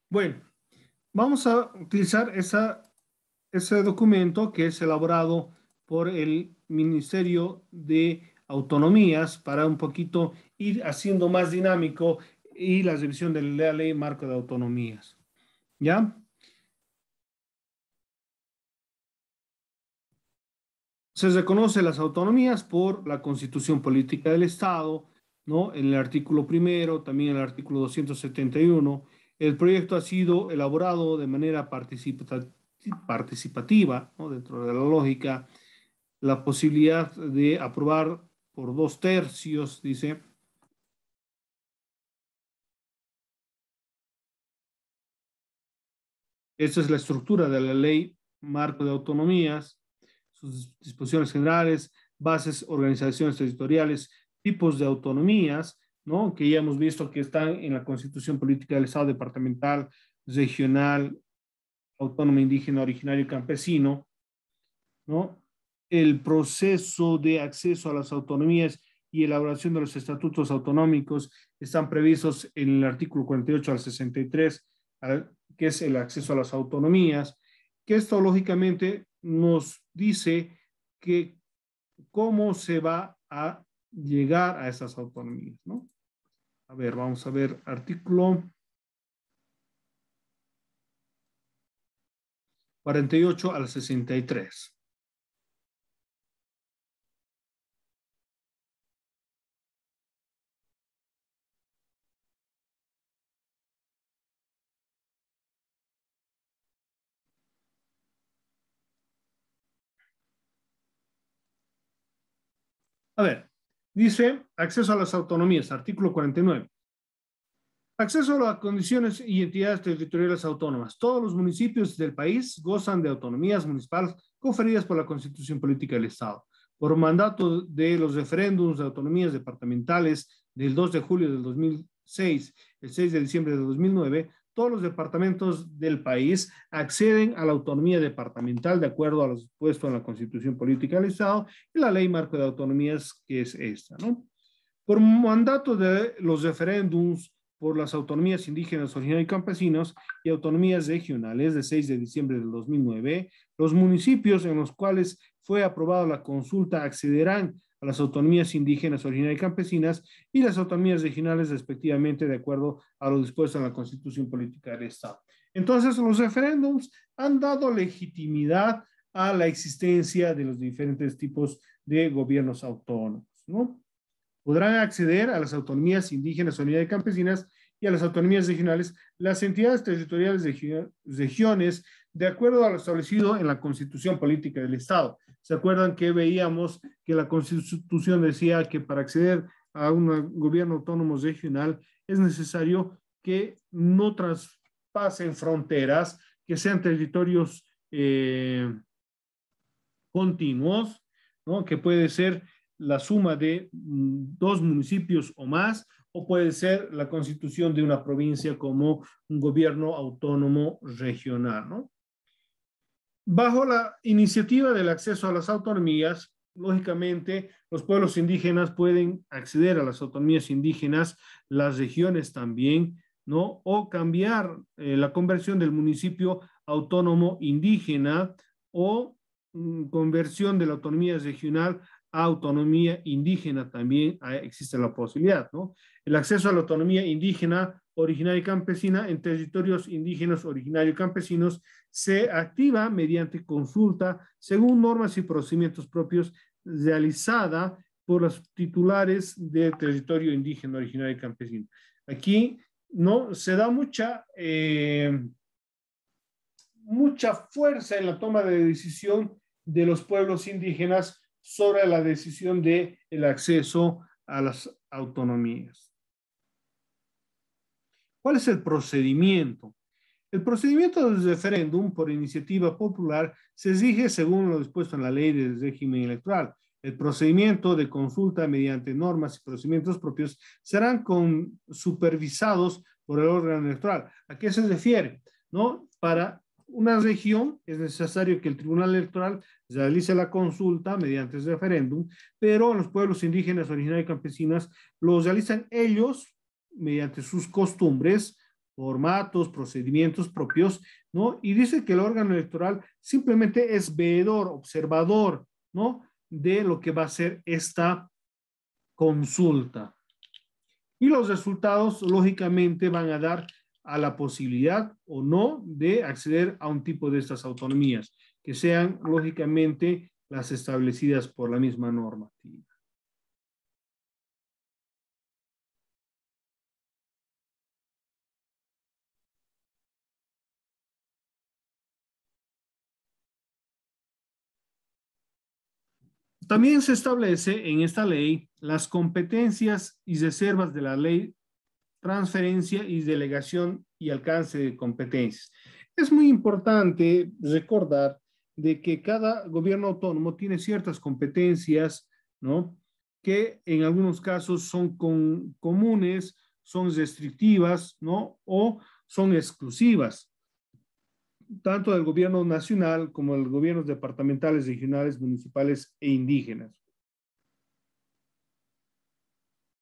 Bueno, vamos a utilizar ese documento que es elaborado por el Ministerio de Autonomías para un poquito ir haciendo más dinámico y la revisión de la ley marco de autonomías. ¿Ya? Se reconoce las autonomías por la Constitución Política del Estado, ¿no? En el artículo primero, también en el artículo 271. El proyecto ha sido elaborado de manera participativa, ¿no? Dentro de la lógica, la posibilidad de aprobar por 2/3, dice. Esta es la estructura de la ley marco de autonomías, sus disposiciones generales, bases, organizaciones territoriales, tipos de autonomías, ¿no? Que ya hemos visto que están en la Constitución Política del Estado departamental, regional, autónomo, indígena, originario y campesino, ¿no? El proceso de acceso a las autonomías y elaboración de los estatutos autonómicos están previstos en el artículo 48 al 63, que es el acceso a las autonomías, que esto lógicamente nos dice que cómo se va a llegar a esas autonomías, ¿no? A ver, vamos a ver artículo 48 al 63. A ver, dice acceso a las autonomías, artículo 49. Acceso a las condiciones y entidades territoriales autónomas. Todos los municipios del país gozan de autonomías municipales conferidas por la Constitución Política del Estado. Por mandato de los referéndums de autonomías departamentales del 2 de julio del 2006, el 6 de diciembre de 2009, todos los departamentos del país acceden a la autonomía departamental de acuerdo a lo dispuesto en la Constitución Política del Estado y la Ley Marco de Autonomías, que es esta, ¿no? Por mandato de los referéndums por las autonomías indígenas, originarios y campesinos y autonomías regionales de 6 de diciembre del 2009, los municipios en los cuales fue aprobada la consulta accederán a las autonomías indígenas, originarias y campesinas y las autonomías regionales respectivamente de acuerdo a lo dispuesto en la Constitución Política del Estado. Entonces, los referéndums han dado legitimidad a la existencia de los diferentes tipos de gobiernos autónomos, ¿no? Podrán acceder a las autonomías indígenas, originarias y campesinas y a las autonomías regionales las entidades territoriales de regiones de acuerdo a lo establecido en la Constitución Política del Estado. ¿Se acuerdan que veíamos que la Constitución decía que para acceder a un gobierno autónomo regional es necesario que no traspasen fronteras, que sean territorios continuos, ¿no? Que puede ser la suma de dos municipios o más, o puede ser la constitución de una provincia como un gobierno autónomo regional, ¿no? Bajo la iniciativa del acceso a las autonomías, lógicamente los pueblos indígenas pueden acceder a las autonomías indígenas, las regiones también, ¿no? O cambiar la conversión del municipio autónomo indígena o conversión de la autonomía regional a autonomía indígena también existe la posibilidad, ¿no? El acceso a la autonomía indígena, originaria y campesina en territorios indígenas, originarios y campesinos se activa mediante consulta según normas y procedimientos propios realizada por los titulares de territorio indígena, originario y campesino. Aquí no se da mucha fuerza en la toma de decisión de los pueblos indígenas sobre la decisión del acceso a las autonomías. ¿Cuál es el procedimiento? El procedimiento del referéndum por iniciativa popular se exige según lo dispuesto en la ley del régimen electoral. El procedimiento de consulta mediante normas y procedimientos propios serán supervisados por el órgano electoral. ¿A qué se refiere? ¿No? Para una región es necesario que el Tribunal Electoral realice la consulta mediante el referéndum, pero los pueblos indígenas, originarios y campesinas los realizan ellos mediante sus costumbres, formatos, procedimientos propios, ¿no? Y dice que el órgano electoral simplemente es veedor, observador, ¿no? De lo que va a ser esta consulta. Y los resultados, lógicamente, van a dar a la posibilidad o no de acceder a un tipo de estas autonomías, que sean, lógicamente, las establecidas por la misma normativa. También se establece en esta ley las competencias y reservas de la ley, transferencia y delegación y alcance de competencias. Es muy importante recordar de que cada gobierno autónomo tiene ciertas competencias, ¿no? Que en algunos casos son comunes, son restrictivas, ¿no? O son exclusivas, tanto del gobierno nacional como de los gobiernos departamentales, regionales, municipales e indígenas.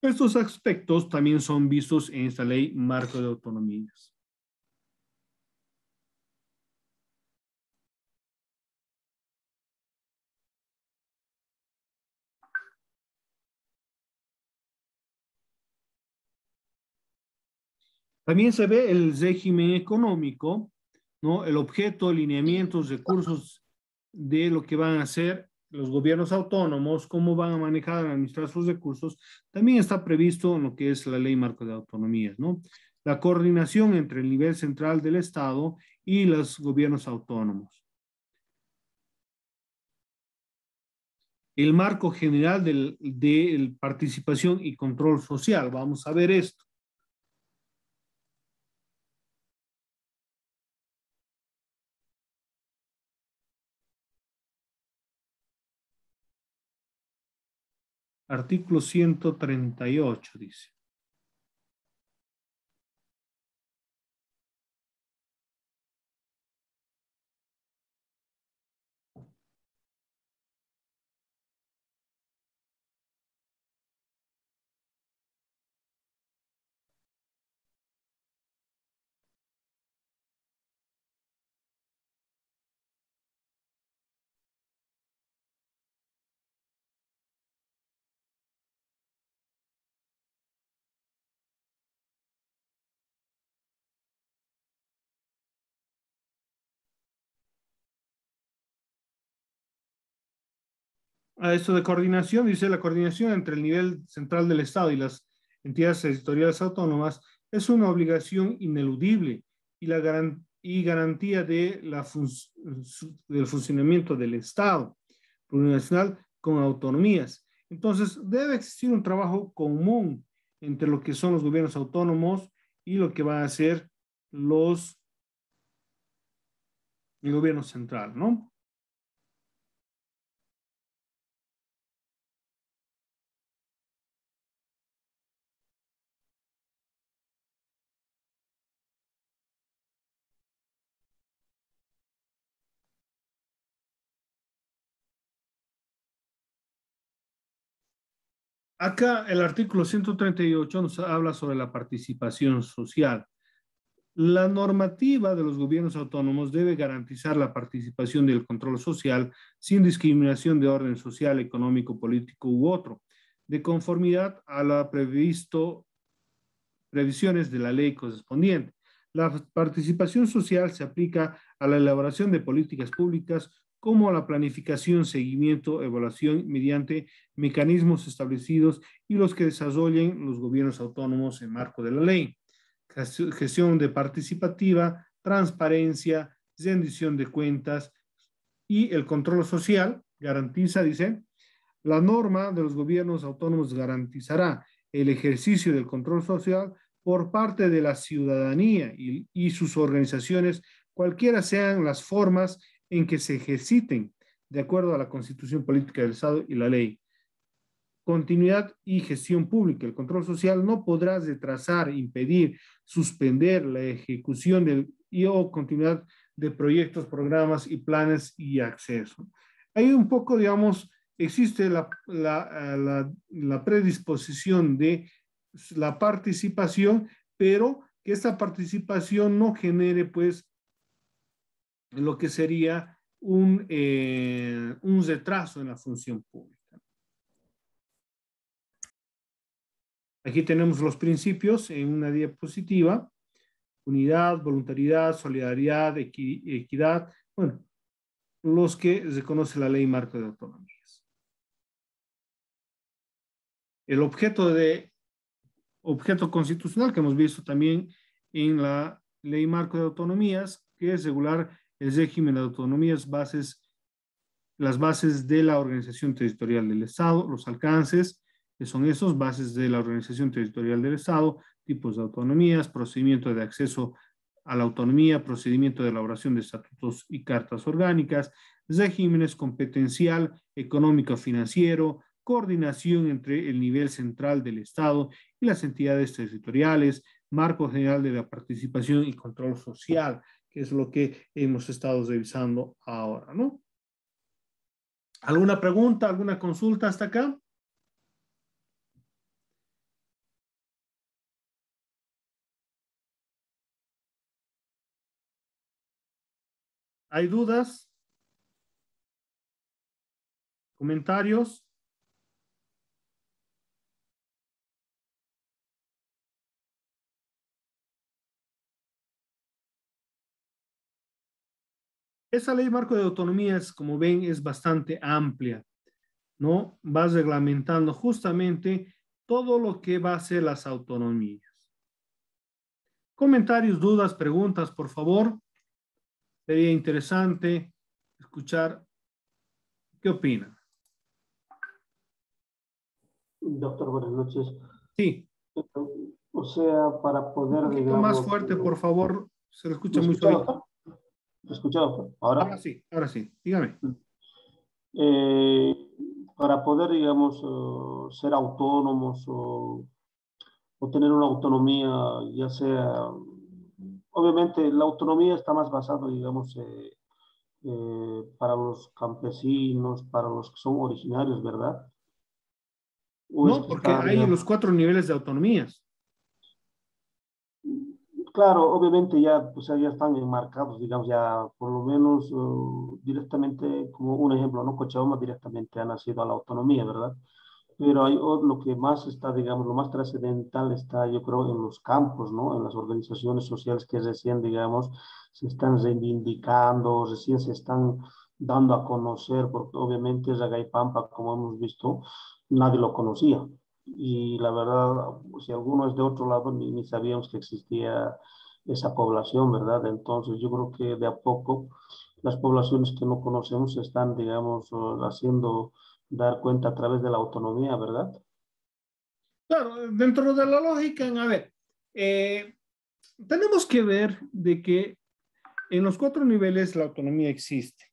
Estos aspectos también son vistos en esta ley marco de autonomías. También se ve el régimen económico, ¿no? El objeto, lineamientos, recursos de lo que van a hacer los gobiernos autónomos, cómo van a manejar y administrar sus recursos, también está previsto en lo que es la ley marco de autonomías, ¿no? La coordinación entre el nivel central del Estado y los gobiernos autónomos. El marco general de participación y control social. Vamos a ver esto. Artículo 138 dice. A esto de coordinación, dice la coordinación entre el nivel central del Estado y las entidades territoriales autónomas es una obligación ineludible y garantía de del funcionamiento del Estado plurinacional con autonomías. Entonces, debe existir un trabajo común entre lo que son los gobiernos autónomos y lo que va a ser el gobierno central, ¿no? Acá el artículo 138 nos habla sobre la participación social. La normativa de los gobiernos autónomos debe garantizar la participación y el control social sin discriminación de orden social, económico, político u otro, de conformidad a la previsiones de la ley correspondiente. La participación social se aplica a la elaboración de políticas públicas como a la planificación, seguimiento, evaluación mediante mecanismos establecidos y los que desarrollen los gobiernos autónomos en marco de la ley. Gestión de participativa, transparencia, rendición de cuentas y el control social garantiza, dice, la norma de los gobiernos autónomos garantizará el ejercicio del control social por parte de la ciudadanía y sus organizaciones, cualquiera sean las formas en que se ejerciten, de acuerdo a la Constitución Política del Estado y la ley. Continuidad y gestión pública. El control social no podrá retrasar, impedir, suspender la ejecución o continuidad de proyectos, programas y planes y acceso. Hay un poco, digamos, existe la predisposición de la participación, pero que esta participación no genere, pues, lo que sería un retraso en la función pública. Aquí tenemos los principios en una diapositiva: unidad, voluntariedad, solidaridad, equidad, bueno, los que reconoce la Ley Marco de Autonomías. El objeto constitucional que hemos visto también en la Ley Marco de Autonomías, que es regular el régimen de autonomías, las bases de la organización territorial del Estado, los alcances, que son esos, bases de la organización territorial del Estado, tipos de autonomías, procedimiento de acceso a la autonomía, procedimiento de elaboración de estatutos y cartas orgánicas, regímenes competencial, económico, financiero, coordinación entre el nivel central del Estado y las entidades territoriales, marco general de la participación y control social, que es lo que hemos estado revisando ahora, ¿no? ¿Alguna pregunta, alguna consulta hasta acá? ¿Hay dudas? ¿Comentarios? Esa ley marco de autonomías, como ven, es bastante amplia, ¿no? Va reglamentando justamente todo lo que va a ser las autonomías. Comentarios, dudas, preguntas, por favor. Sería interesante escuchar qué opinan. Doctor, buenas noches. Sí. O sea, para poder, Un poquito más digamos... fuerte, por favor. Se lo escucha ¿Me muy escucha, suavito. doctor? ¿Me escucha, doctor? ¿Ahora? Ahora sí. Dígame. Eh, para poder, digamos, ser autónomos o tener una autonomía, ya sea... Obviamente, la autonomía está más basada, digamos, para los campesinos, para los que son originarios, ¿verdad? O es No, que porque está, hay los digamos... 4 niveles de autonomías. Claro, obviamente ya, pues, ya están enmarcados, digamos, ya por lo menos directamente, como un ejemplo, ¿no? Cochabamba directamente ha nacido a la autonomía, ¿verdad? Pero hay, lo que más está, digamos, lo más trascendental está, yo creo, en los campos, ¿no? En las organizaciones sociales que recién, digamos, se están reivindicando, recién se están dando a conocer, porque obviamente Ragaipampa, como hemos visto, nadie lo conocía. Y la verdad, si alguno es de otro lado, ni sabíamos que existía esa población, ¿verdad? Entonces, yo creo que de a poco las poblaciones que no conocemos se están, digamos, haciendo dar cuenta a través de la autonomía, ¿verdad? Claro, dentro de la lógica, a ver, tenemos que ver de que en los 4 niveles la autonomía existe.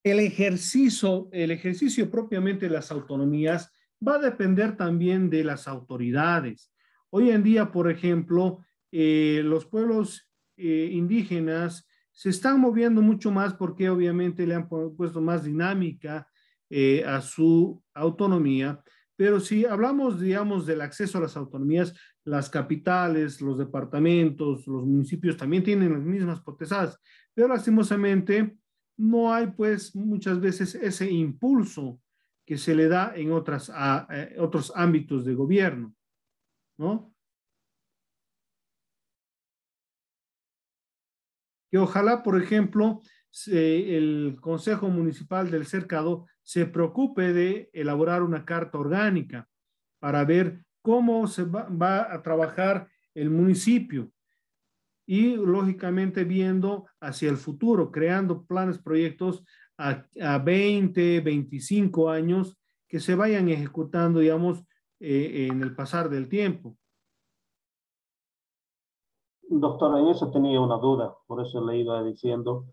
El ejercicio propiamente de las autonomías va a depender también de las autoridades. Hoy en día, por ejemplo, los pueblos indígenas se están moviendo mucho más porque obviamente le han puesto más dinámica a su autonomía. Pero si hablamos, digamos, del acceso a las autonomías, las capitales, los departamentos, los municipios también tienen las mismas potestades, pero lastimosamente no hay, pues, muchas veces ese impulso que se le da en otros ámbitos de gobierno, ¿no? Que ojalá, por ejemplo, el Consejo Municipal del Cercado se preocupe de elaborar una carta orgánica para ver cómo se va a trabajar el municipio y lógicamente viendo hacia el futuro, creando planes, proyectos a 20, 25 años que se vayan ejecutando, digamos, en el pasar del tiempo. Doctor, en eso tenía una duda, por eso le iba diciendo,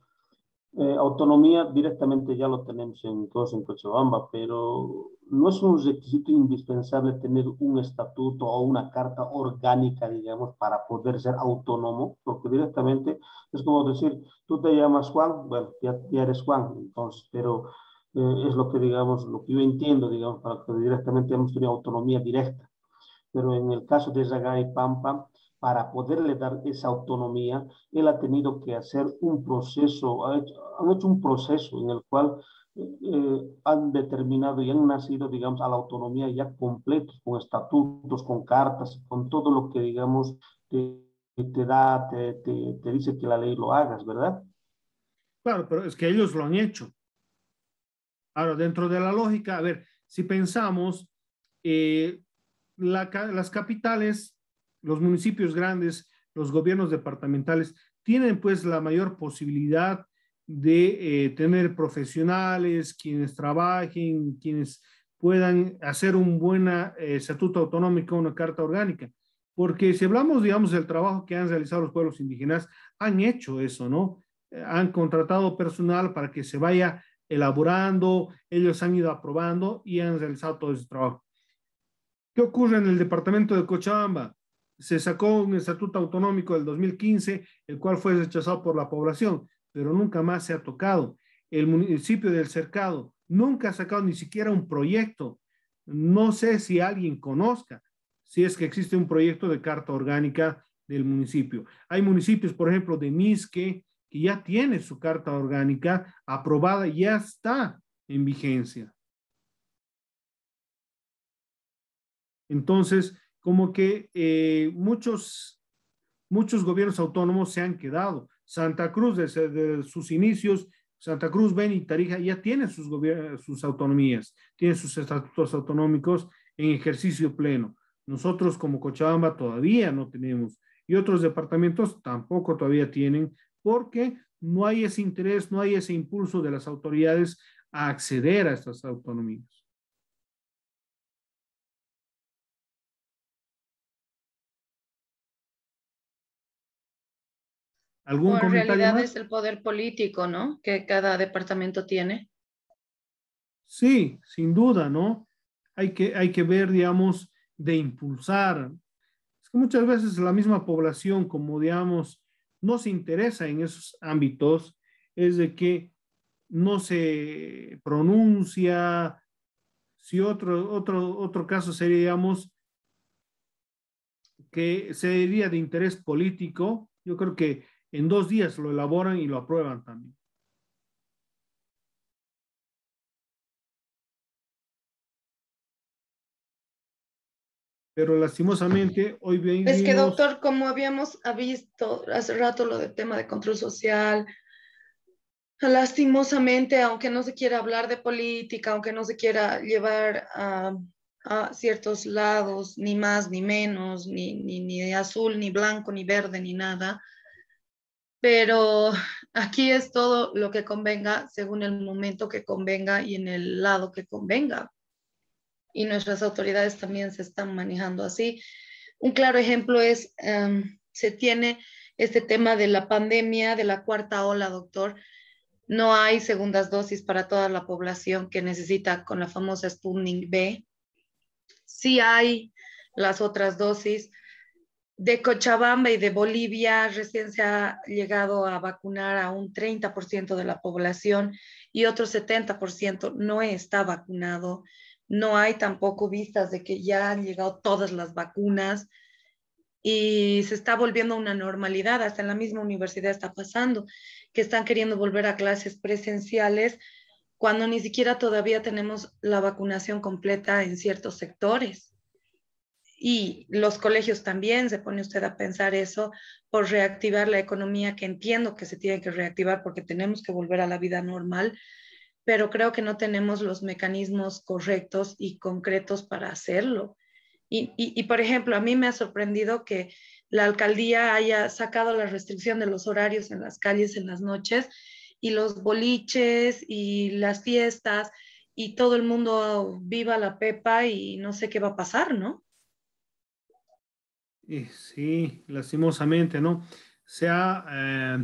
Autonomía directamente ya lo tenemos en todos en Cochabamba, pero no es un requisito indispensable tener un estatuto o una carta orgánica, digamos, para poder ser autónomo, porque directamente es como decir, tú te llamas Juan, bueno, ya eres Juan, entonces, pero es lo que, digamos, lo que yo entiendo, digamos, para que directamente hemos tenido autonomía directa. Pero en el caso de Zagay Pampa, para poderle dar esa autonomía, él ha tenido que hacer un proceso, han hecho un proceso en el cual han determinado y han nacido, digamos, a la autonomía ya completos, con estatutos, con cartas, con todo lo que, digamos, te da, te dice que la ley lo hagas, ¿verdad? Claro, pero es que ellos lo han hecho. Ahora, dentro de la lógica, a ver, si pensamos, eh, las capitales, los municipios grandes, los gobiernos departamentales, tienen pues la mayor posibilidad de tener profesionales, quienes trabajen, quienes puedan hacer un buen estatuto autonómico, una carta orgánica. Porque si hablamos, digamos, del trabajo que han realizado los pueblos indígenas, han hecho eso, ¿no? Han contratado personal para que se vaya elaborando, ellos han ido aprobando y han realizado todo ese trabajo. ¿Qué ocurre en el departamento de Cochabamba? Se sacó un estatuto autonómico del 2015, el cual fue rechazado por la población, pero nunca más se ha tocado. El municipio del Cercado nunca ha sacado ni siquiera un proyecto. No sé si alguien conozca, si es que existe un proyecto de carta orgánica del municipio. Hay municipios, por ejemplo, de Misque, que ya tiene su carta orgánica aprobada, ya está en vigencia. Entonces, como que muchos gobiernos autónomos se han quedado. Santa Cruz, desde sus inicios, Santa Cruz, Beni y Tarija ya tienen sus autonomías, tienen sus estatutos autonómicos en ejercicio pleno. Nosotros como Cochabamba todavía no tenemos y otros departamentos tampoco todavía tienen porque no hay ese interés, no hay ese impulso de las autoridades a acceder a estas autonomías. O ¿Algún en comentario realidad más? es el poder político, ¿no? Que cada departamento tiene. Sí, sin duda, ¿no? Hay que ver, digamos, de impulsar. Es que muchas veces la misma población, como digamos, no se interesa en esos ámbitos, es de que no se pronuncia. Si otro caso sería, digamos, que sería de interés político, yo creo que en 2 días lo elaboran y lo aprueban también. Pero lastimosamente hoy Es que, vivimos. doctor, como habíamos visto hace rato lo del tema de control social, lastimosamente, aunque no se quiera hablar de política, aunque no se quiera llevar a ciertos lados, ni más ni menos, ni de azul, ni blanco, ni verde, ni nada, pero aquí es todo lo que convenga según el momento que convenga y en el lado que convenga. Y nuestras autoridades también se están manejando así. Un claro ejemplo es, se tiene este tema de la pandemia, de la cuarta ola, doctor. No hay segundas dosis para toda la población que necesita con la famosa Sputnik B. Sí hay las otras dosis. De Cochabamba y de Bolivia recién se ha llegado a vacunar a un 30% de la población y otro 70% no está vacunado. No hay tampoco vistas de que ya han llegado todas las vacunas y se está volviendo una normalidad. Hasta en la misma universidad está pasando que están queriendo volver a clases presenciales cuando ni siquiera todavía tenemos la vacunación completa en ciertos sectores. Y los colegios también, se pone usted a pensar eso, por reactivar la economía, que entiendo que se tiene que reactivar porque tenemos que volver a la vida normal, pero creo que no tenemos los mecanismos correctos y concretos para hacerlo. Por ejemplo, a mí me ha sorprendido que la alcaldía haya sacado la restricción de los horarios en las calles en las noches y los boliches y las fiestas y todo el mundo viva la pepa y no sé qué va a pasar, ¿no? Sí, lastimosamente, ¿no? Se ha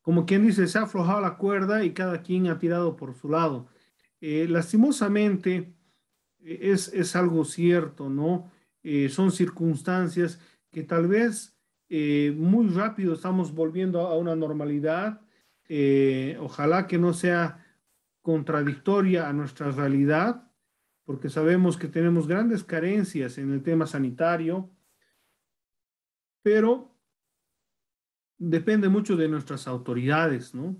como quien dice, se ha aflojado la cuerda y cada quien ha tirado por su lado. Lastimosamente, es algo cierto, ¿no? Son circunstancias que tal vez muy rápido estamos volviendo a una normalidad. Ojalá que no sea contradictoria a nuestra realidad, porque sabemos que tenemos grandes carencias en el tema sanitario, pero depende mucho de nuestras autoridades, ¿no?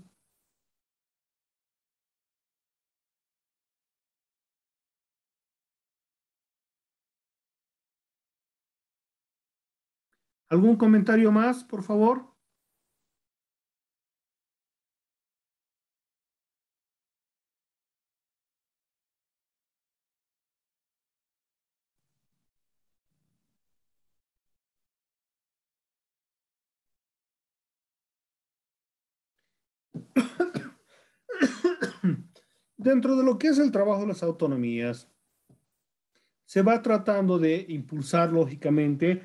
¿Algún comentario más, por favor? Dentro de lo que es el trabajo de las autonomías, se va tratando de impulsar, lógicamente,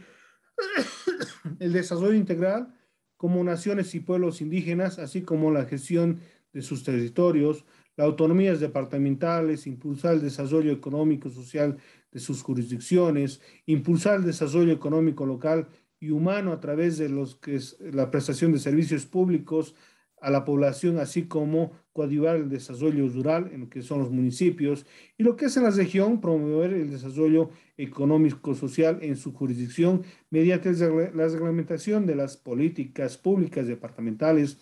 el desarrollo integral como naciones y pueblos indígenas, así como la gestión de sus territorios, las autonomías departamentales, impulsar el desarrollo económico social de sus jurisdicciones, impulsar el desarrollo económico local y humano a través de los que es la prestación de servicios públicos a la población, así como coadyuvar el desarrollo rural en lo que son los municipios y lo que es en la región, promover el desarrollo económico social en su jurisdicción mediante la reglamentación de las políticas públicas departamentales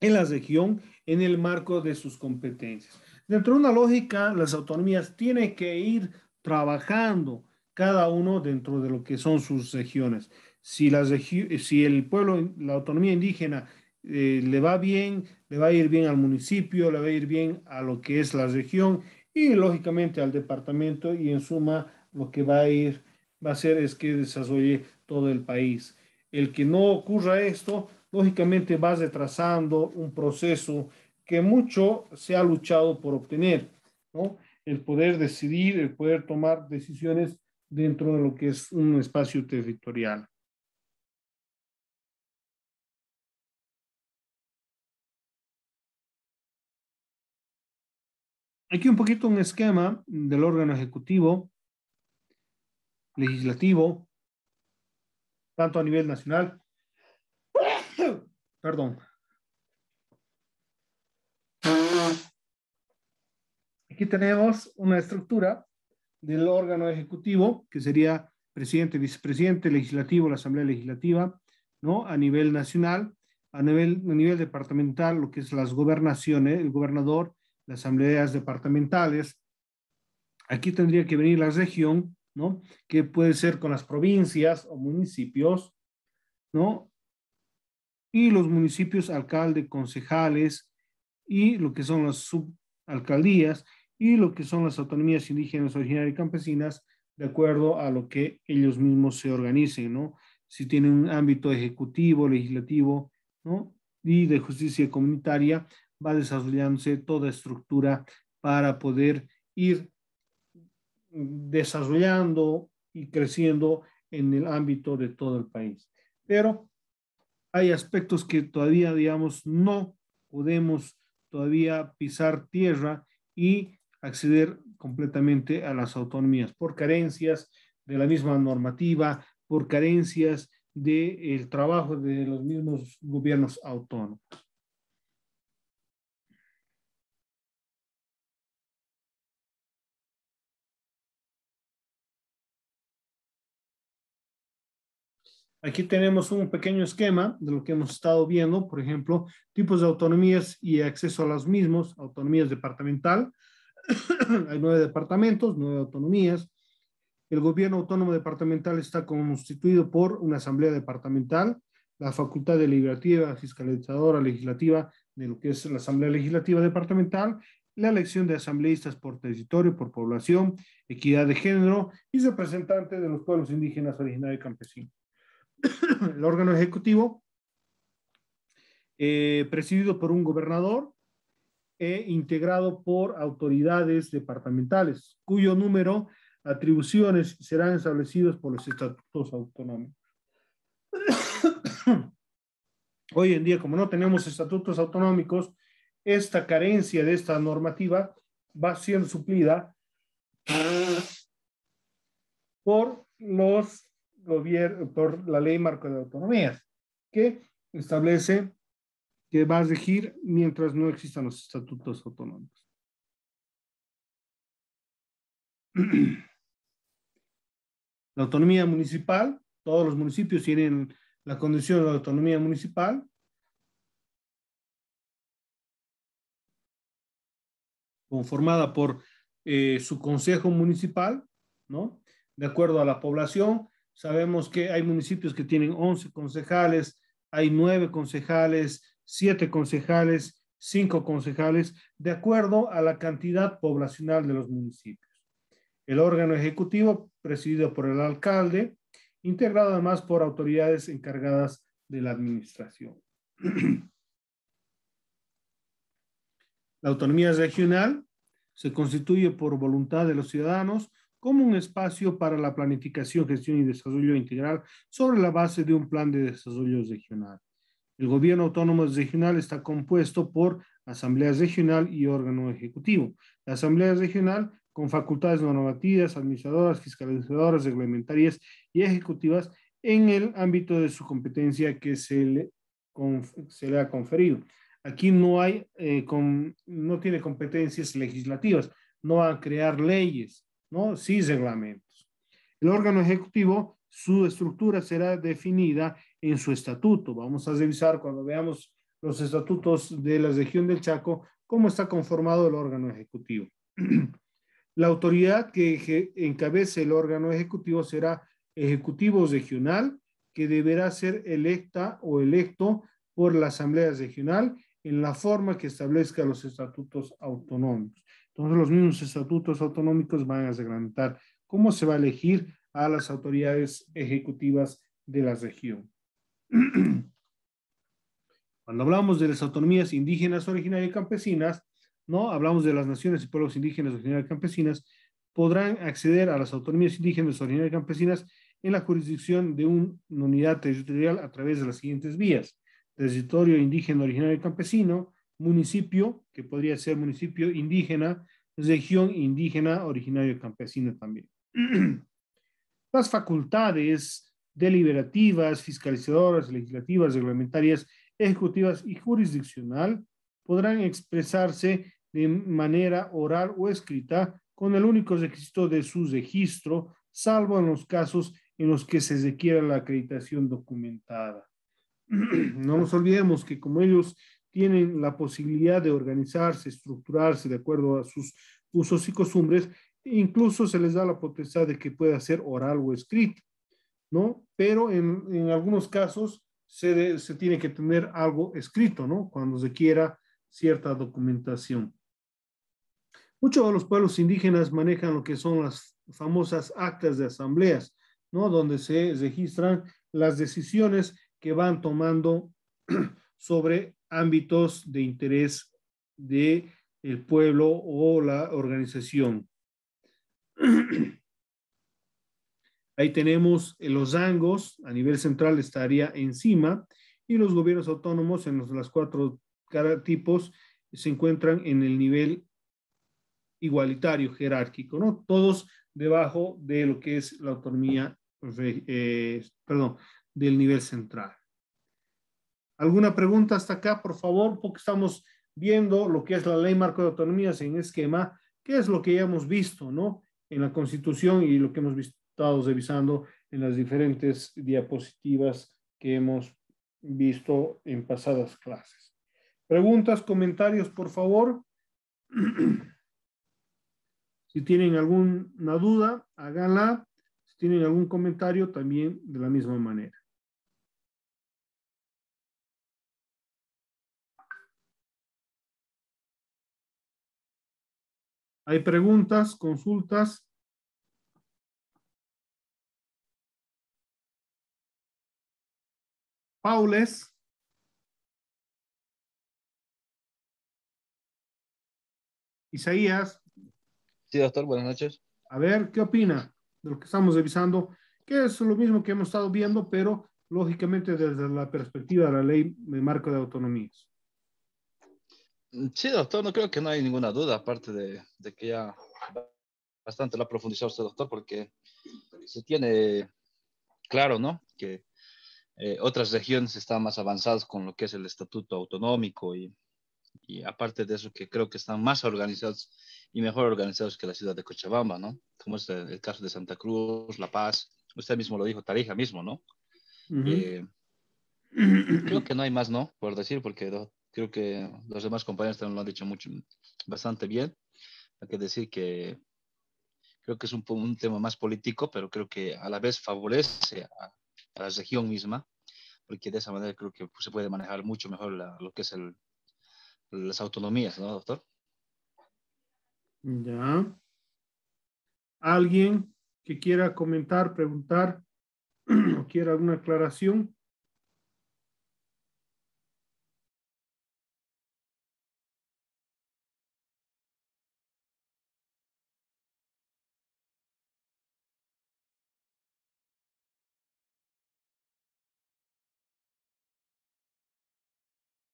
en la región en el marco de sus competencias. Dentro de una lógica, las autonomías tienen que ir trabajando cada uno dentro de lo que son sus regiones. Si el pueblo, la autonomía indígena le va bien, le va a ir bien al municipio, le va a ir bien a lo que es la región y lógicamente al departamento y en suma lo que va a hacer es que desarrolle todo el país. El que no ocurra esto, lógicamente vas retrasando un proceso que mucho se ha luchado por obtener, ¿no? El poder decidir, el poder tomar decisiones dentro de lo que es un espacio territorial. Aquí un poquito un esquema del órgano ejecutivo, legislativo, tanto a nivel nacional, perdón. Aquí tenemos una estructura del órgano ejecutivo, que sería presidente, vicepresidente, legislativo, la Asamblea Legislativa, ¿no? A nivel nacional, a nivel departamental, lo que es las gobernaciones, el gobernador, las asambleas departamentales. Aquí tendría que venir la región, ¿no? Que puede ser con las provincias o municipios, ¿no? Y los municipios, alcalde, concejales, y lo que son las subalcaldías, y lo que son las autonomías indígenas, originarias y campesinas, de acuerdo a lo que ellos mismos se organicen, ¿no? Si tienen un ámbito ejecutivo, legislativo, ¿no? Y de justicia comunitaria, va desarrollándose toda estructura para poder ir desarrollando y creciendo en el ámbito de todo el país. Pero hay aspectos que todavía, digamos, no podemos todavía pisar tierra y acceder completamente a las autonomías por carencias de la misma normativa, por carencias del trabajo de los mismos gobiernos autónomos. Aquí tenemos un pequeño esquema de lo que hemos estado viendo, por ejemplo, tipos de autonomías y acceso a los mismos, autonomías departamental. Hay 9 departamentos, 9 autonomías. El gobierno autónomo departamental está constituido por una asamblea departamental, la facultad deliberativa, fiscalizadora, legislativa, de lo que es la asamblea legislativa departamental, la elección de asambleístas por territorio, por población, equidad de género y representantes de los pueblos indígenas originarios y campesinos. El órgano ejecutivo, presidido por un gobernador e integrado por autoridades departamentales, cuyo número, atribuciones serán establecidos por los estatutos autonómicos. Hoy en día, como no tenemos estatutos autonómicos, esta carencia de esta normativa va siendo suplida por por la ley marco de autonomías, que establece que va a regir mientras no existan los estatutos autonómicos. La autonomía municipal, todos los municipios tienen la condición de autonomía municipal. Conformada por su consejo municipal, ¿no? De acuerdo a la población, sabemos que hay municipios que tienen 11 concejales, hay 9 concejales, 7 concejales, 5 concejales, de acuerdo a la cantidad poblacional de los municipios. El órgano ejecutivo, presidido por el alcalde, integrado además por autoridades encargadas de la administración. La autonomía regional se constituye por voluntad de los ciudadanos como un espacio para la planificación, gestión y desarrollo integral sobre la base de un plan de desarrollo regional. El gobierno autónomo regional está compuesto por asamblea regional y órgano ejecutivo. La asamblea regional, con facultades normativas, administradoras, fiscalizadoras, reglamentarias y ejecutivas en el ámbito de su competencia que se le ha conferido. Aquí no hay, no tiene competencias legislativas, no va a crear leyes, ¿no? Sí reglamentos. El órgano ejecutivo, su estructura será definida en su estatuto. Vamos a revisar cuando veamos los estatutos de la región del Chaco, cómo está conformado el órgano ejecutivo. La autoridad que encabece el órgano ejecutivo será ejecutivo regional, que deberá ser electa o electo por la Asamblea Regional en la forma que establezca los estatutos autonómicos. Entonces, los mismos estatutos autonómicos van a reglamentar cómo se va a elegir a las autoridades ejecutivas de la región. Cuando hablamos de las autonomías indígenas, originarias y campesinas, ¿no? Hablamos de las naciones y pueblos indígenas, originarias y campesinas, podrán acceder a las autonomías indígenas, originarias y campesinas en la jurisdicción de una unidad territorial a través de las siguientes vías: territorio indígena, originario y campesino, municipio, que podría ser municipio indígena, región indígena, originario y campesino también. Las facultades deliberativas, fiscalizadoras, legislativas, reglamentarias, ejecutivas y jurisdiccional podrán expresarse de manera oral o escrita con el único requisito de su registro, salvo en los casos en los que se requiera la acreditación documentada. No nos olvidemos que como ellos tienen la posibilidad de organizarse, estructurarse de acuerdo a sus usos y costumbres, incluso se les da la potestad de que pueda ser oral o escrito, ¿no? Pero en algunos casos se tiene que tener algo escrito, ¿no? Cuando se quiera cierta documentación. Muchos de los pueblos indígenas manejan lo que son las famosas actas de asambleas, ¿no? Donde se registran las decisiones que van tomando sobre ámbitos de interés del pueblo o la organización. Ahí tenemos los rangos, a nivel central estaría encima, y los gobiernos autónomos en los 4 tipos se encuentran en el nivel igualitario, jerárquico, ¿no? Todos debajo de lo que es la autonomía, del nivel central. ¿Alguna pregunta hasta acá, por favor? Porque estamos viendo lo que es la ley marco de autonomías en esquema, que es lo que ya hemos visto, ¿no? En la Constitución y lo que hemos estado revisando en las diferentes diapositivas que hemos visto en pasadas clases. ¿Preguntas, comentarios, por favor? Si tienen alguna duda, háganla. Si tienen algún comentario, también de la misma manera. ¿Hay preguntas, consultas? Paules. Isaías. Sí, doctor, buenas noches. A ver, ¿qué opina de lo que estamos revisando? Que es lo mismo que hemos estado viendo, pero lógicamente desde la perspectiva de la ley de marco de autonomías. Sí, doctor, no creo que no hay ninguna duda, aparte de que ya bastante lo ha profundizado usted, doctor, porque se tiene claro, ¿no? Que otras regiones están más avanzadas con lo que es el estatuto autonómico y aparte de eso que creo que están más organizados y mejor organizados que la ciudad de Cochabamba, ¿no? Como es el caso de Santa Cruz, La Paz, usted mismo lo dijo, Tarija mismo, ¿no? Uh-huh. Creo que no hay más, ¿no? Por decir, porque creo que los demás compañeros también lo han dicho mucho, bastante bien. Hay que decir que creo que es un tema más político, pero creo que a la vez favorece a la región misma, porque de esa manera creo que pues, se puede manejar mucho mejor lo que es las autonomías, ¿no, doctor? Ya. ¿Alguien que quiera comentar, preguntar o quiera alguna aclaración?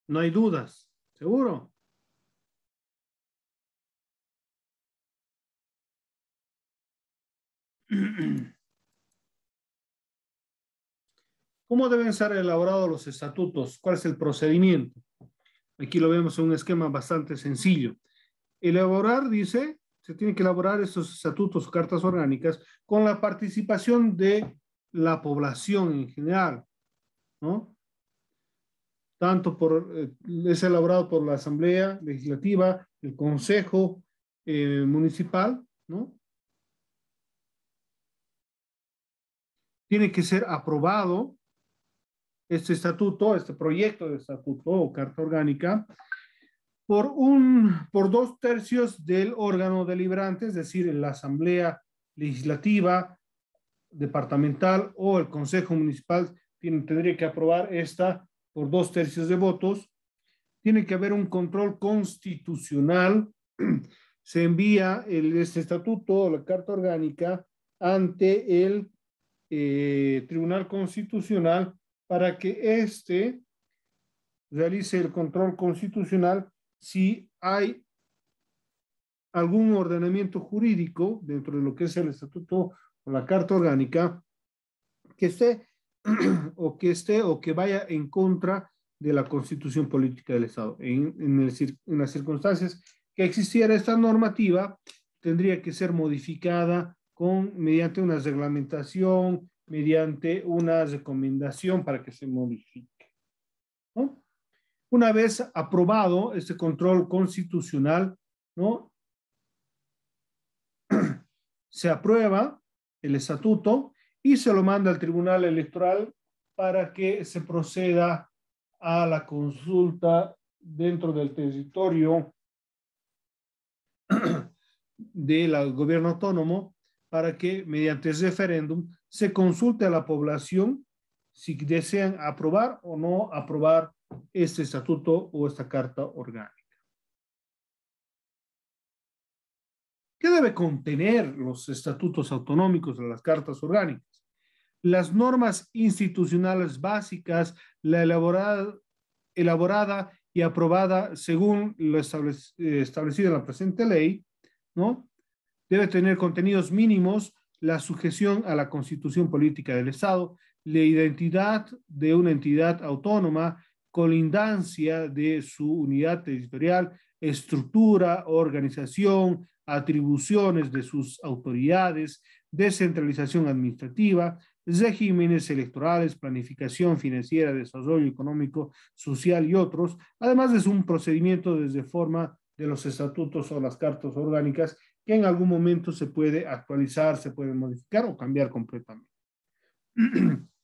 No hay dudas, ¿seguro? ¿Cómo deben ser elaborados los estatutos? ¿Cuál es el procedimiento? Aquí lo vemos en un esquema bastante sencillo. Elaborar, dice, se tiene que elaborar estos estatutos o cartas orgánicas con la participación de la población en general, ¿no? Es elaborado por la Asamblea Legislativa, el Consejo Municipal, ¿no? Tiene que ser aprobado este estatuto, este proyecto de estatuto o carta orgánica, por 2/3 del órgano deliberante, es decir, la Asamblea Legislativa, Departamental o el Consejo Municipal tendría que aprobar esta por 2/3 de votos. Tiene que haber un control constitucional. Se envía este estatuto o la carta orgánica ante el Tribunal Constitucional para que éste realice el control constitucional si hay algún ordenamiento jurídico dentro de lo que es el estatuto o la carta orgánica que esté o que vaya en contra de la constitución política del Estado. En las circunstancias que existiera esta normativa, tendría que ser modificada mediante una reglamentación, mediante una recomendación para que se modifique, ¿no? Una vez aprobado este control constitucional, ¿no? Se aprueba el estatuto y se lo manda al Tribunal Electoral para que se proceda a la consulta dentro del territorio del gobierno autónomo para que mediante referéndum se consulte a la población si desean aprobar o no aprobar este estatuto o esta carta orgánica. ¿Qué debe contener los estatutos autonómicos de las cartas orgánicas? Las normas institucionales básicas, la elaborada y aprobada según lo establecido en la presente ley, ¿no? Debe tener contenidos mínimos, la sujeción a la Constitución Política del Estado, la identidad de una entidad autónoma, colindancia de su unidad territorial, estructura, organización, atribuciones de sus autoridades, descentralización administrativa, regímenes electorales, planificación financiera, desarrollo económico, social y otros, además de un procedimiento desde forma de los estatutos o las cartas orgánicas que en algún momento se puede actualizar, se puede modificar o cambiar completamente.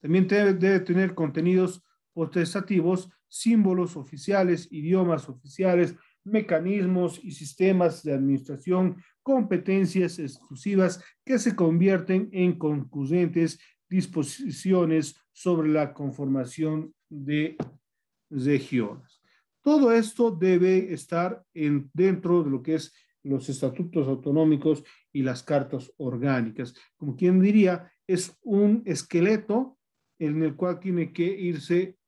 También debe tener contenidos potestativos, símbolos oficiales, idiomas oficiales, mecanismos y sistemas de administración, competencias exclusivas que se convierten en concurrentes disposiciones sobre la conformación de regiones. Todo esto debe estar dentro de lo que es los estatutos autonómicos y las cartas orgánicas. Como quien diría, es un esqueleto en el cual tiene que irse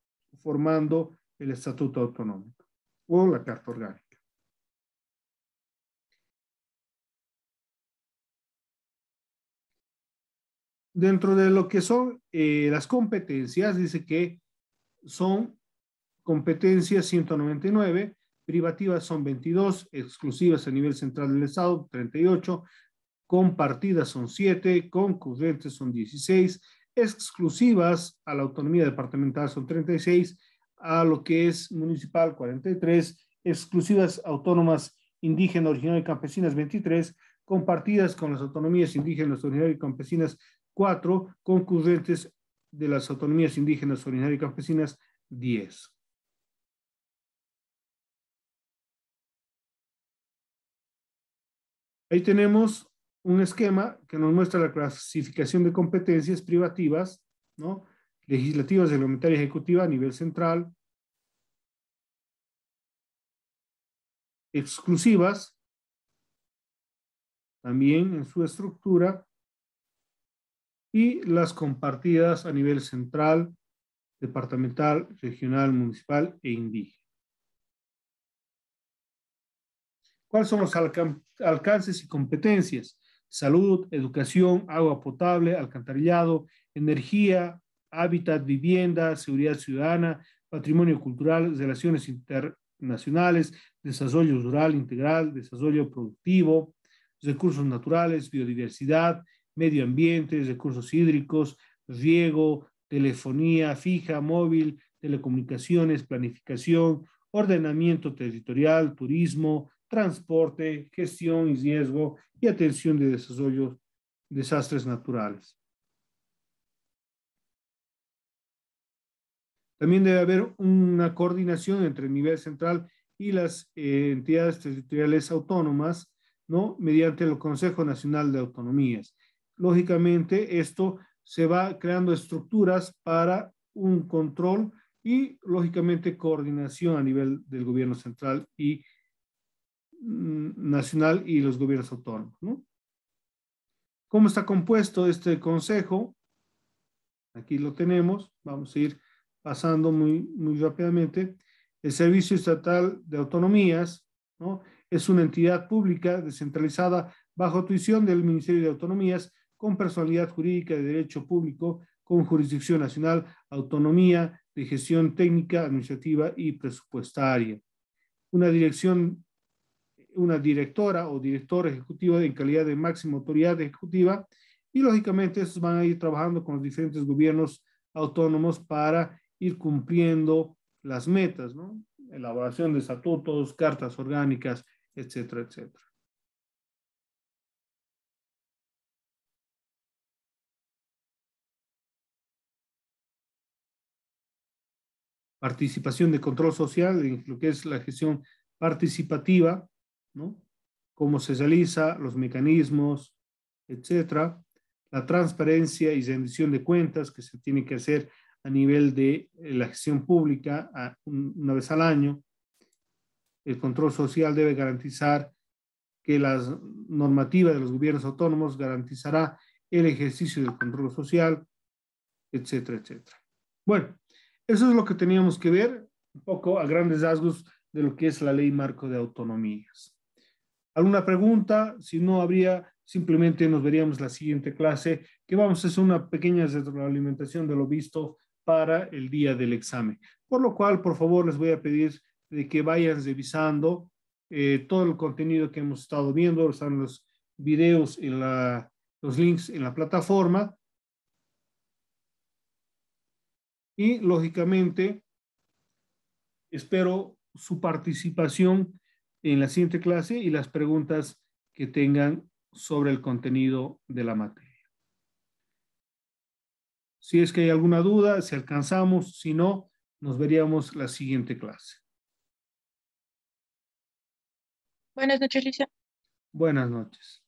formando el estatuto autonómico o la carta orgánica. Dentro de lo que son las competencias, dice que son competencias 199, privativas son 22, exclusivas a nivel central del Estado 38, compartidas son 7, concurrentes son 16, exclusivas a la autonomía departamental son 36, a lo que es municipal 43, exclusivas autónomas indígenas, originarias y campesinas 23, compartidas con las autonomías indígenas, originarias y campesinas 4, concurrentes de las autonomías indígenas, originarias y campesinas 10. Ahí tenemos un esquema que nos muestra la clasificación de competencias privativas, ¿no? Legislativas, reglamentarias, ejecutiva a nivel central, exclusivas, también en su estructura, y las compartidas a nivel central, departamental, regional, municipal e indígena. ¿Cuáles son los alcances y competencias? Salud, educación, agua potable, alcantarillado, energía, hábitat, vivienda, seguridad ciudadana, patrimonio cultural, relaciones internacionales, desarrollo rural integral, desarrollo productivo, recursos naturales, biodiversidad, medio ambiente, recursos hídricos, riego, telefonía fija, móvil, telecomunicaciones, planificación, ordenamiento territorial, turismo, transporte, gestión y riesgo y atención de desarrollo, desastres naturales. También debe haber una coordinación entre el nivel central y las entidades territoriales autónomas, ¿no? Mediante el Consejo Nacional de Autonomías. Lógicamente, esto se va creando estructuras para un control y, lógicamente, coordinación a nivel del gobierno central y nacional y los gobiernos autónomos, ¿no? ¿Cómo está compuesto este consejo? Aquí lo tenemos, vamos a ir pasando muy rápidamente. El Servicio Estatal de Autonomías, ¿no? Es una entidad pública descentralizada bajo tuición del Ministerio de Autonomías, con personalidad jurídica de derecho público, con jurisdicción nacional, autonomía de gestión técnica, administrativa y presupuestaria. Una directora o director ejecutivo en calidad de máxima autoridad ejecutiva, y lógicamente estos van a ir trabajando con los diferentes gobiernos autónomos para ir cumpliendo las metas, ¿no? Elaboración de estatutos, cartas orgánicas, etcétera, etcétera. Participación de control social en lo que es la gestión participativa, ¿no? Cómo se realiza, los mecanismos, etcétera. La transparencia y rendición de cuentas que se tiene que hacer a nivel de la gestión pública una vez al año. El control social debe garantizar que la normativa de los gobiernos autónomos garantizará el ejercicio del control social, etcétera, etcétera. Bueno, eso es lo que teníamos que ver, un poco a grandes rasgos de lo que es la Ley Marco de Autonomías. ¿Alguna pregunta? Si no habría, simplemente nos veríamos la siguiente clase, que vamos a hacer una pequeña retroalimentación de lo visto para el día del examen. Por lo cual, por favor, les voy a pedir de que vayan revisando todo el contenido que hemos estado viendo. Están los videos y los links en la plataforma. Y, lógicamente, espero su participación en la siguiente clase y las preguntas que tengan sobre el contenido de la materia. Si es que hay alguna duda, si alcanzamos, si no, nos veríamos la siguiente clase. Buenas noches, Licia. Buenas noches.